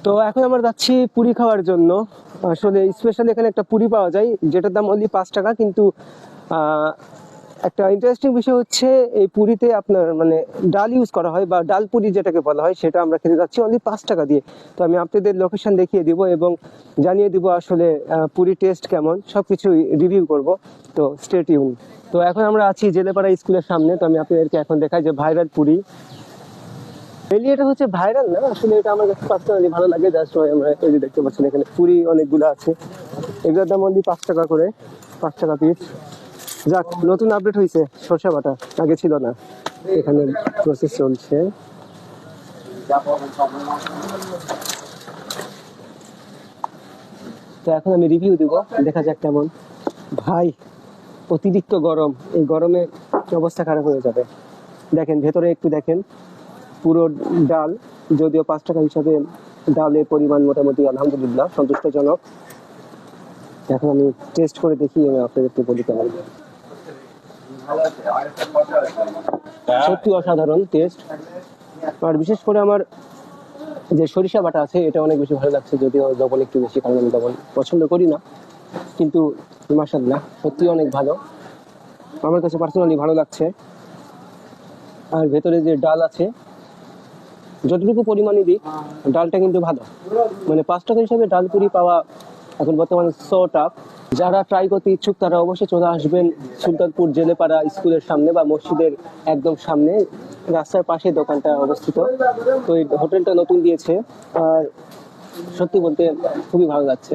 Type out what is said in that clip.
তো এখন আমরা যাচ্ছি পুরি খাওয়ার জন্য। আসলে স্পেশালি এখানে একটা পুরি পাওয়া যায় যেটার দাম অনলি 5 টাকা, কিন্তু আহ, একটা ইন্টারেস্টিং বিষয় হচ্ছে এই পুরিতে আপনার মানে ডাল ইউজ করা হয়, বা ডাল পুরি যেটাকে বলা হয়, সেটা আমরা খেতে যাচ্ছি অনলি 5 টাকা দিয়ে। তো আমি আপনাদের লোকেশন দেখিয়ে দিব এবং জানিয়ে দিব আসলে পুরি টেস্ট কেমন, সবকিছু রিভিউ করব। তো স্টে টিউন। তো এখন আমরা আছি জেলেপাড়া স্কুলের সামনে। তো আমি আপনাদেরকে এখন দেখাই যে ভাইরাল পুরি। মেনলি এটা হচ্ছে ভাইরাল না, আসলে এটা আমার কাছে পার্সোনালি ভালো লাগে। জাস্ট আমরা এই যে দেখতে পাচ্ছেন এখানে পুরি অনেকগুলো আছে, এগুলোর দাম অনলি 5 টাকা করে, 5 টাকা পিস। যাক, নতুন আপডেট হয়েছে সরষে বাটা, আগে ছিল না। এখানে প্রসেস চলছে। তো এখন আমি রিভিউ দিব, দেখা যাক কেমন। ভাই, অতিরিক্ত গরম, এই গরমে অবস্থা খারাপ হয়ে যাবে। দেখেন ভেতরে একটু দেখেন, পুরো ডাল, যদিও 5 টাকা হিসাবে ডালের পরিমাণ মোটামুটি আলহামদুলিল্লাহ সন্তুষ্টজনক। এখন আমি টেস্ট করে দেখি, আমি আপনাদেরকে বলি কেমন। সত্যি অসাধারণ টেস্ট। আর বিশেষ করে আমার যে সরিষা বাটা আছে এটা অনেক বেশি ভালো লাগছে, যদিও লবণ একটু বেশি, কারণ আমি লবণ পছন্দ করি না। কিন্তু মাশাআল্লাহ সত্যি অনেক ভালো, আমার কাছে পার্সোনালি ভালো লাগছে। আর ভেতরে যে ডাল আছে, যতটুকু পরিমাণে দিই, ডালটা কিন্তু ভালো। মানে 5 টাকা হিসাবে ডাল পুরি পাওয়া এখন বর্তমানে সো টাফ। যারা ট্রাই করতে ইচ্ছুক তারা অবশ্যই চলে আসবেন সুলতানপুর জেলেপাড়া স্কুলের সামনে বা মসজিদের একদম সামনে, রাস্তার পাশে দোকানটা অবস্থিত। তো এই হোটেলটা নতুন দিয়েছে, আর সত্যি বলতে খুবই ভালো লাগছে।